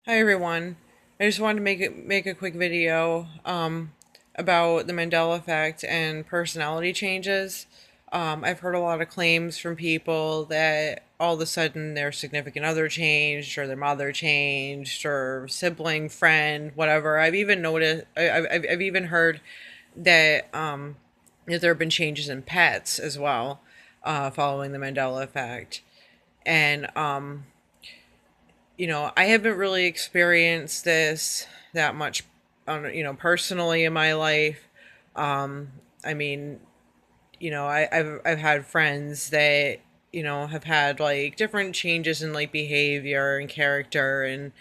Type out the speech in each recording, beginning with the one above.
Hi everyone. I just wanted to make a quick video about the Mandela Effect and personality changes. I've heard a lot of claims from people that all of a sudden their significant other changed, or their mother changed, or sibling, friend, whatever. I've even noticed. I've even heard that that there have been changes in pets as well, following the Mandela Effect, and I haven't really experienced this that much, personally in my life. I mean, I've had friends that have had like different changes in like behavior and character, and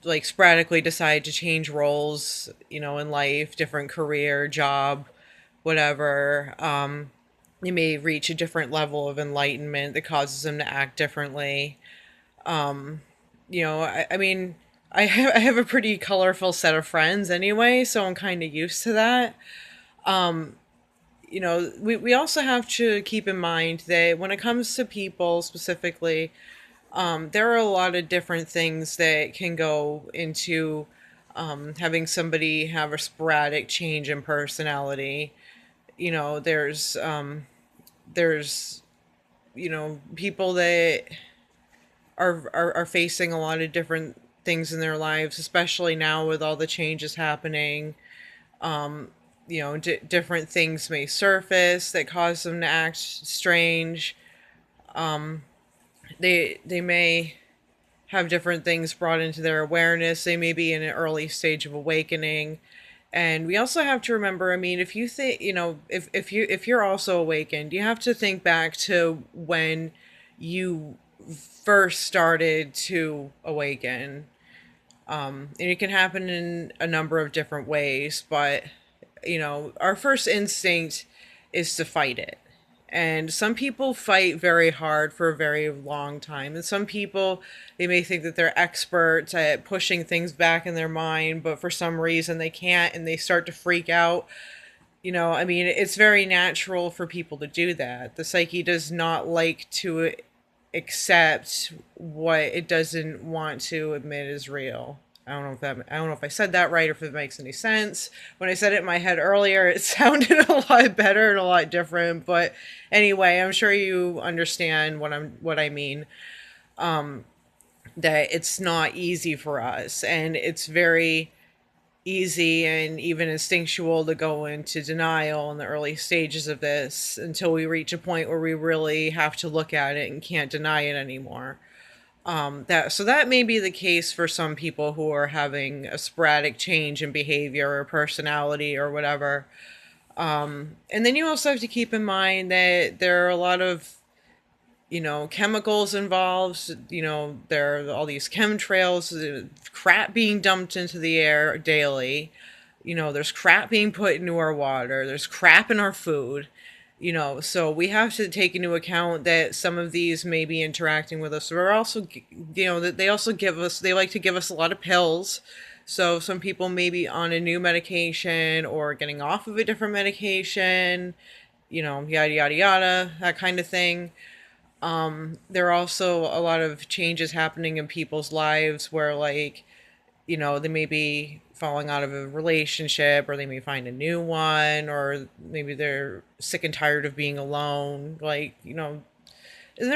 like sporadically decide to change roles, in life, different career, job, whatever. They may reach a different level of enlightenment that causes them to act differently. I mean, I have a pretty colorful set of friends anyway, so I'm kind of used to that. We also have to keep in mind that when it comes to people specifically, there are a lot of different things that can go into having somebody have a sporadic change in personality. There's people that are facing a lot of different things in their lives, especially now with all the changes happening. Different things may surface that cause them to act strange. They may have different things brought into their awareness. They may be in an early stage of awakening. And we also have to remember, I mean, if you think, if you're also awakened, you have to think back to when you first started to awaken. And it can happen in a number of different ways, but our first instinct is to fight it. And some people fight very hard for a very long time. And some people, they may think that they're experts at pushing things back in their mind, but for some reason they can't, and they start to freak out. I mean, it's very natural for people to do that. The psyche does not like to accept what it doesn't want to admit is real. I don't know if I said that right or if it makes any sense. When I said it in my head earlier, it sounded a lot better and a lot different. But anyway, I'm sure you understand what I mean. That it's not easy for us, and it's very easy and even instinctual to go into denial in the early stages of this until we reach a point where we really have to look at it and can't deny it anymore. That may be the case for some people who are having a sporadic change in behavior or personality or whatever. And then you also have to keep in mind that there are a lot of chemicals involved. There are all these chemtrails, crap being dumped into the air daily. There's crap being put into our water. There's crap in our food. So we have to take into account that some of these may be interacting with us. We're also, that they also they like to give us a lot of pills. So some people may be on a new medication or getting off of a different medication, yada, yada, yada, that kind of thing. There are also a lot of changes happening in people's lives where, like, they may be falling out of a relationship, or they may find a new one, or maybe they're sick and tired of being alone. Like, there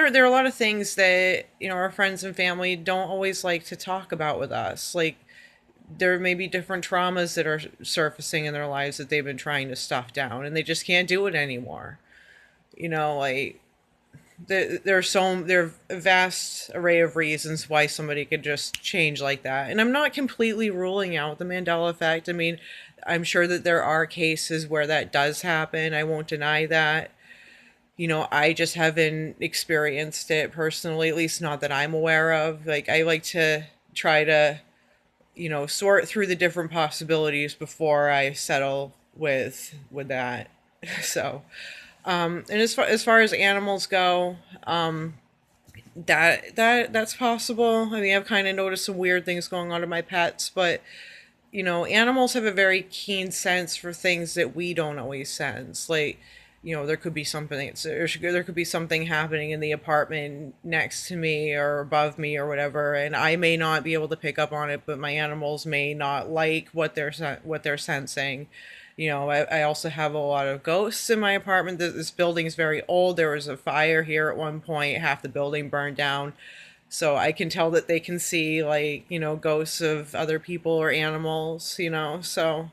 are a lot of things that, our friends and family don't always like to talk about with us. Like, there may be different traumas that are surfacing in their lives that they've been trying to stuff down, and they just can't do it anymore. Like, there are a vast array of reasons why somebody could just change like that, and I'm not completely ruling out the Mandela effect. I mean, I'm sure that there are cases where that does happen. I won't deny that. I just haven't experienced it personally, at least not that I'm aware of. Like, I like to try to sort through the different possibilities before I settle with that. So, and as far as animals go, that's possible. I mean, I've kind of noticed some weird things going on in my pets, but animals have a very keen sense for things that we don't always sense. Like, there could be something, there could be something happening in the apartment next to me or above me or whatever, and I may not be able to pick up on it, but my animals may not like what they're sensing. I also have a lot of ghosts in my apartment. This building is very old. There was a fire here at one point. Half the building burned down. So I can tell that they can see, like, ghosts of other people or animals, so,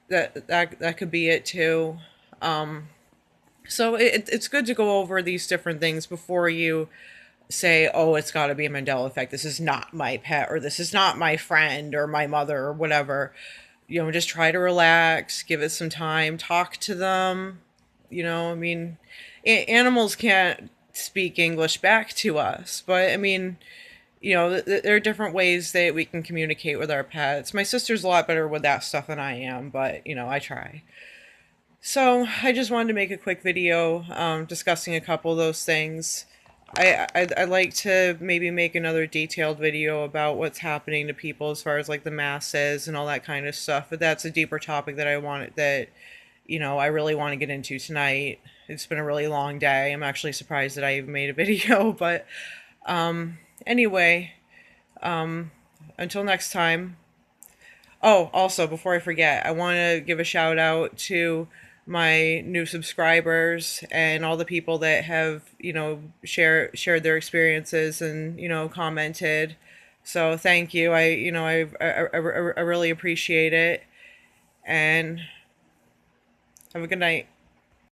that could be it too. So it's good to go over these different things before you say, oh, it's got to be a Mandela effect. This is not my pet, or this is not my friend or my mother or whatever. Just try to relax, give it some time, talk to them. I mean, animals can't speak English back to us, but I mean, there are different ways that we can communicate with our pets. My sister's a lot better with that stuff than I am, but I try. So I just wanted to make a quick video discussing a couple of those things. I'd like to maybe make another detailed video about what's happening to people as far as like the masses and all that kind of stuff. But that's a deeper topic that I really want to get into tonight. It's been a really long day. I'm actually surprised that I even made a video. But anyway, until next time. Oh, also, before I forget, I want to give a shout out to my new subscribers and all the people that have, shared their experiences and, commented. So thank you. I really appreciate it. And have a good night.